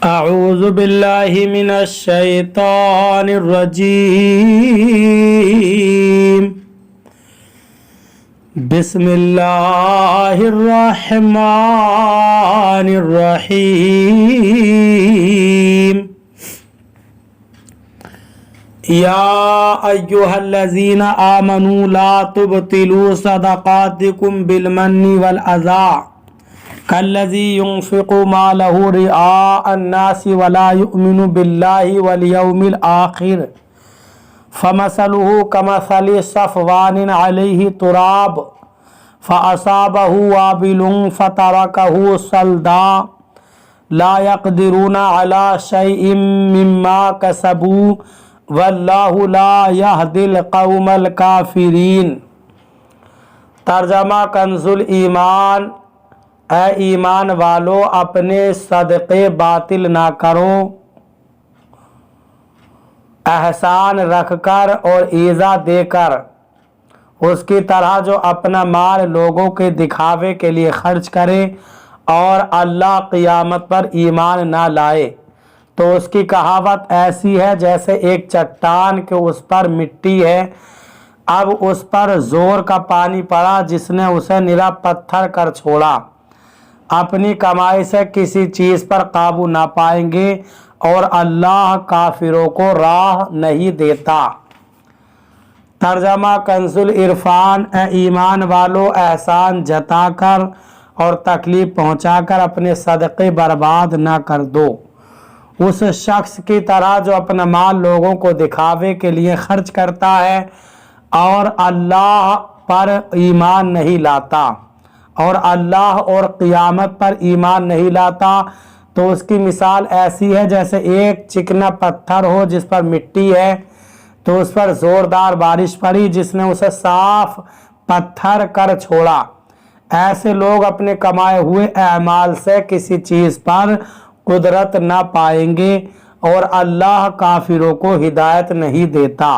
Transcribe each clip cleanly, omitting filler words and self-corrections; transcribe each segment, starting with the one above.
أعوذ بالله من الشيطان الرجيم. بسم الله الرحمن الرحيم. يا أيها الذين آمنوا لا تبطلوا صدقاتكم بالمن والأذى كالذي ينفق ماله رئاء الناس ولا يؤمن بالله واليوم الآخر فمثله كمثل صفوان عليه تراب فأصابه وابل فتركه صلدا لا يقدرون على شيء مما كسبوا واللہ لا یہدی القوم الکافرین. ترجمہ کنز الایمان. اے ایمان والو، اپنے صدقے باطل نہ کرو، احسان رکھ کر اور ایذا دے کر، اس کی طرح جو اپنا مال لوگوں کے دکھاوے کے لیے خرچ کرے اور اللہ قیامت پر ایمان نہ لائے تو اس کی کہاوت ایسی ہے جیسے ایک چٹان کہ اس پر مٹی ہے، اب اس پر زور کا پانی پڑا جس نے اسے نرا پتھر کر چھوڑا. اپنی کمائی سے کسی چیز پر قابو نہ پائیں گے اور اللہ کافروں کو راہ نہیں دیتا. ترجمہ کنز العرفان. اے ایمان والو، احسان جتا کر اور تکلیف پہنچا کر اپنے صدقے برباد نہ کر دو، اس شخص کی طرح جو اپنا مال لوگوں کو دکھاوے کے لیے خرچ کرتا ہے اور اللہ پر ایمان نہیں لاتا، اور اللہ اور قیامت پر ایمان نہیں لاتا تو اس کی مثال ایسی ہے جیسے ایک چکنا پتھر ہو جس پر مٹی ہے تو اس پر زوردار بارش پڑی جس نے اسے صاف پتھر کر چھوڑا. ایسے لوگ اپنے کمائے ہوئے اعمال سے کسی چیز پر قدرت نہ پائیں گے اور اللہ کافروں کو ہدایت نہیں دیتا.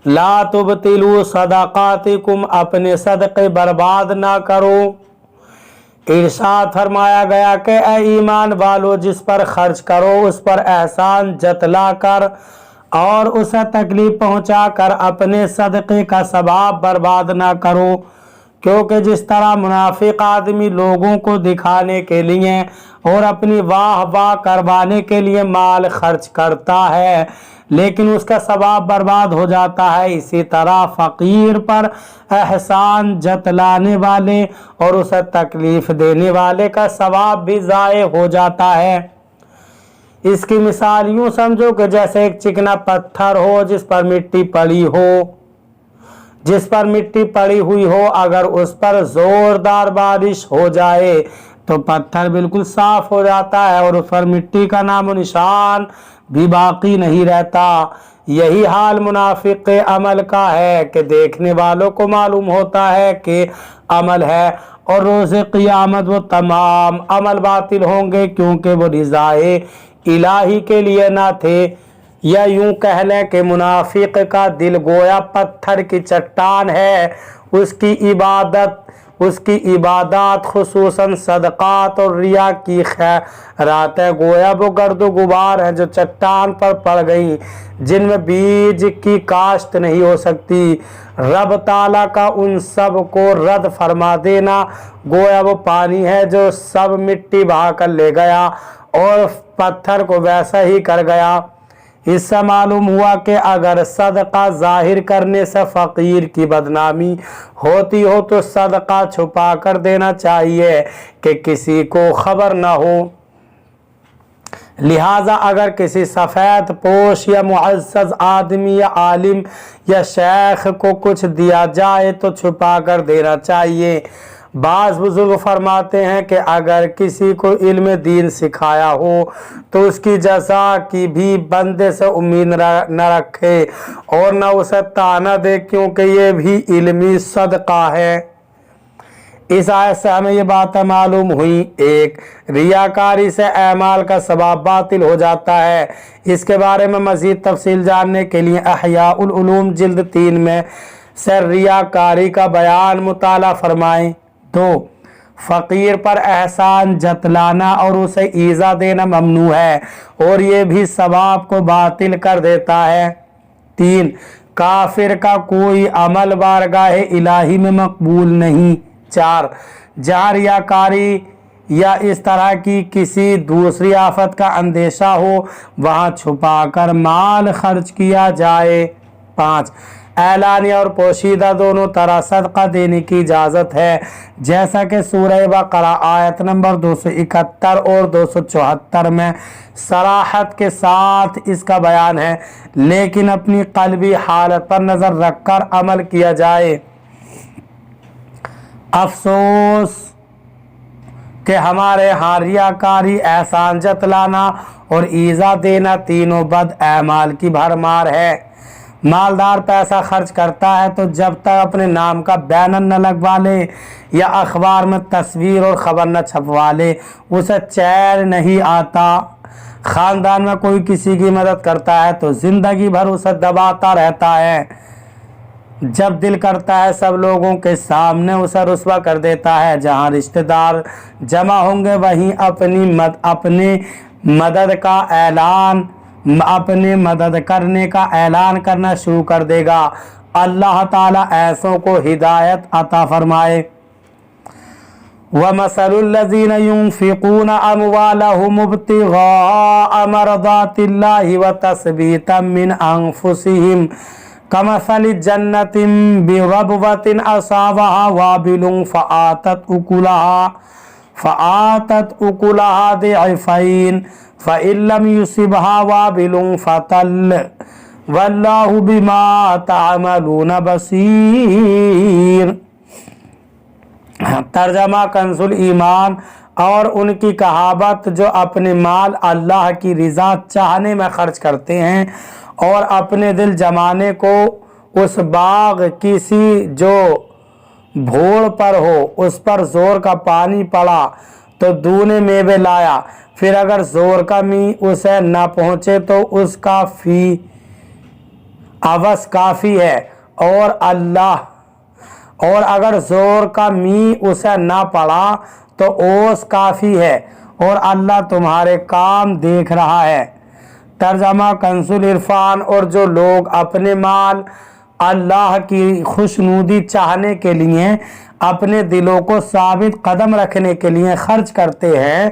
لا تبطلوا صدقاتکم، اپنے صدقے برباد نہ کرو. ارشاد فرمایا گیا کہ اے ایمان والو، جس پر خرچ کرو اس پر احسان جتلا کر اور اسے تکلیف پہنچا کر اپنے صدقے کا ثواب برباد نہ کرو، کیونکہ جس طرح منافق آدمی لوگوں کو دکھانے کے لیے اور اپنی واہ واہ کروانے کے لیے مال خرچ کرتا ہے لیکن اس کا ثواب برباد ہو جاتا ہے، اسی طرح فقیر پر احسان جتلانے والے اور اسے تکلیف دینے والے کا ثواب بھی ضائع ہو جاتا ہے. اس کی مثال یوں سمجھو کہ جیسے ایک چکنا پتھر ہو جس پر مٹی پڑی ہوئی ہو، اگر اس پر زوردار بارش ہو جائے تو پتھر بالکل صاف ہو جاتا ہے اور اس پر مٹی کا نام و نشان بھی باقی نہیں رہتا. یہی حال منافق کے عمل کا ہے کہ دیکھنے والوں کو معلوم ہوتا ہے کہ عمل ہے اور روز قیامت وہ تمام عمل باطل ہوں گے کیونکہ وہ رضائے الہی کے لیے نہ تھے. یا یوں کہہ لیں کہ منافق کا دل گویا پتھر کی چٹان ہے، اس کی عبادات خصوصاً صدقات اور ریا کی خیرات گویا وہ گرد و غبار ہیں جو چٹان پر پڑ گئیں جن میں بیج کی کاشت نہیں ہو سکتی. رب تعالیٰ کا ان سب کو رد فرما دینا گویا وہ پانی ہے جو سب مٹی بہا کر لے گیا اور پتھر کو ویسا ہی کر گیا. اس سے معلوم ہوا کہ اگر صدقہ ظاہر کرنے سے فقیر کی بدنامی ہوتی ہو تو صدقہ چھپا کر دینا چاہیے کہ کسی کو خبر نہ ہو. لہٰذا اگر کسی سفید پوش یا معزز آدمی یا عالم یا شیخ کو کچھ دیا جائے تو چھپا کر دینا چاہیے. بعض بزرگ فرماتے ہیں کہ اگر کسی کو علم دین سکھایا ہو تو اس کی جزا کی بھی بندے سے امید نہ رکھے اور نہ اسے طعنہ دے کیونکہ یہ بھی علمی صدقہ ہے. اس آیت سے ہمیں یہ باتیں معلوم ہوئی. ایک، ریاکاری سے اعمال کا ثواب باطل ہو جاتا ہے. اس کے بارے میں مزید تفصیل جاننے کے لیے احیاء العلوم جلد 3 میں سے ریاکاری کا بیان مطالعہ فرمائیں. 2، فقیر پر احسان جتلانا اور اسے ایذا دینا ممنوع ہے اور یہ بھی ثواب کو باطل کر دیتا ہے۔ 3 کافر کا کوئی عمل بارگاہ الہی میں مقبول نہیں۔ 4 جہاں ریاکاری یا اس طرح کی کسی دوسری آفت کا اندیشہ ہو وہاں چھپا کر مال خرچ کیا جائے۔ 5 اعلانیہ اور پوشیدہ دونوں طرح صدقہ دینے کی اجازت ہے، جیسا کہ سورہ بقرہ آیت نمبر 271 اور 274 میں صراحت کے ساتھ اس کا بیان ہے، لیکن اپنی قلبی حالت پر نظر رکھ کر عمل کیا جائے۔ افسوس کہ ہمارے ہاں ریاکاری، احسان جتلانا اور ایذا دینا تینوں بد اعمال کی بھرمار ہے۔ مالدار پیسہ خرچ کرتا ہے تو جب تک اپنے نام کا بینر نہ لگوا لے یا اخبار میں تصویر اور خبر نہ چھپوا لے اسے چین نہیں آتا۔ خاندان میں کوئی کسی کی مدد کرتا ہے تو زندگی بھر اسے دباتا رہتا ہے، جب دل کرتا ہے سب لوگوں کے سامنے اسے رسوا کر دیتا ہے۔ جہاں رشتہ دار جمع ہوں گے وہیں اپنے مدد کرنے کا اعلان کرنا شروع کر دے گا۔ اللہ تعالیٰ ایسوں کو ہدایت عطا فرمائے۔ وَمَثَلُ الَّذِينَ يُنْفِقُونَ أَمْوَالَهُمُ ابْتِغَاءَ مَرْضَاتِ اللَّهِ وَتَثْبِيتًا مِنْ أَنفُسِهِمْ كَمَثَلِ جَنَّةٍ بِرَبْوَةٍ أَصَابَهَا وَابِلٌ فَآتَتْ أُكُلَهَا ضِعْفَيْنِ فَإِن لَّمْ يُصِبْهَا وَابِلٌ فَطَلٌّ وَاللَّهُ بِمَا تَعْمَلُونَ بَصِيرٌ۔ ترجمہ کنز الایمان اور ان کی کہاوت جو اپنے مال اللہ کی رضا چاہنے میں خرچ کرتے ہیں اور اپنے دل جمانے کو اس باغ کسی جو بھوڑ پر ہو اس پر زور کا پانی پڑا تو دونے میوے لایا، پھر اگر زور کا می اسے نہ پہنچے تو اس کا فی عوض کافی ہے، اور اگر زور کا می اسے نہ پڑا تو اوس کافی ہے، اور اللہ تمہارے کام دیکھ رہا ہے۔ ترجمہ کنز العرفان اور جو لوگ اپنے مال اللہ کی خوشنودی چاہنے کے لیے اپنے دلوں کو ثابت قدم رکھنے کے لیے خرچ کرتے ہیں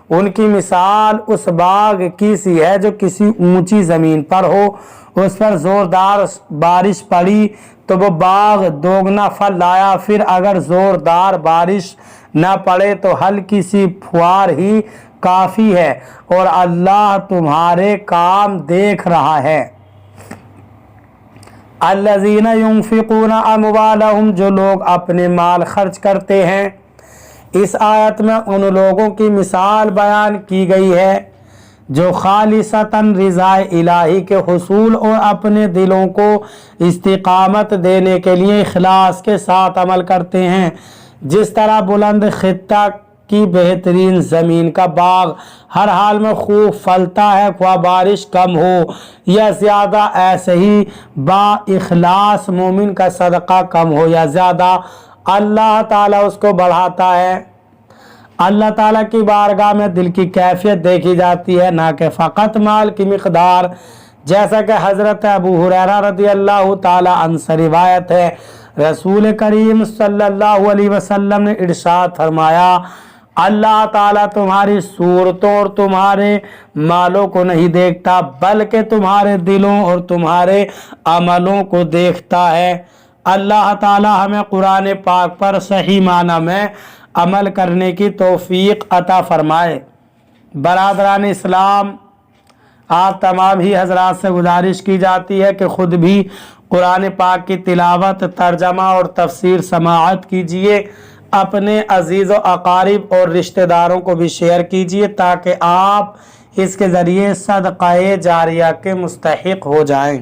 ان کی مثال اس باغ کی سی ہے جو کسی اونچی زمین پر ہو، اس پر زوردار بارش پڑی تو وہ باغ دوگنا پھل لایا، پھر اگر زوردار بارش نہ پڑے تو ہلکی سی پھوار ہی کافی ہے، اور اللہ تمہارے کام دیکھ رہا ہے۔ الذین ينفقون اموالهم جو لوگ اپنے مال خرچ کرتے ہیں، اس آیت میں ان لوگوں کی مثال بیان کی گئی ہے جو خالصتاً رضا الہی کے حصول اور اپنے دلوں کو استقامت دینے کے لیے اخلاص کے ساتھ عمل کرتے ہیں۔ جس طرح بلند خطہ کی بہترین زمین کا باغ ہر حال میں خوب پھلتا ہے خواہ بارش کم ہو یا زیادہ، ایسے ہی با اخلاص مومن کا صدقہ کم ہو یا زیادہ اللہ تعالیٰ اس کو بڑھاتا ہے۔ اللہ تعالیٰ کی بارگاہ میں دل کی کیفیت دیکھی جاتی ہے، نہ کہ فقط مال کی مقدار، جیسا کہ حضرت ابو ہریرہ رضی اللہ تعالیٰ عنہ سے روایت ہے، رسول کریم صلی اللہ علیہ وسلم نے ارشاد فرمایا، اللہ تعالیٰ تمہاری صورتوں اور تمہارے مالوں کو نہیں دیکھتا بلکہ تمہارے دلوں اور تمہارے عملوں کو دیکھتا ہے۔ اللہ تعالیٰ ہمیں قرآن پاک پر صحیح معنی میں عمل کرنے کی توفیق عطا فرمائے۔ برادران اسلام، آپ تمام ہی حضرات سے گزارش کی جاتی ہے کہ خود بھی قرآن پاک کی تلاوت، ترجمہ اور تفسیر سماعت کیجیے، اپنے عزیز و اقارب اور رشتہ داروں کو بھی شیئر کیجیے تاکہ آپ اس کے ذریعے صدقہ جاریہ کے مستحق ہو جائیں۔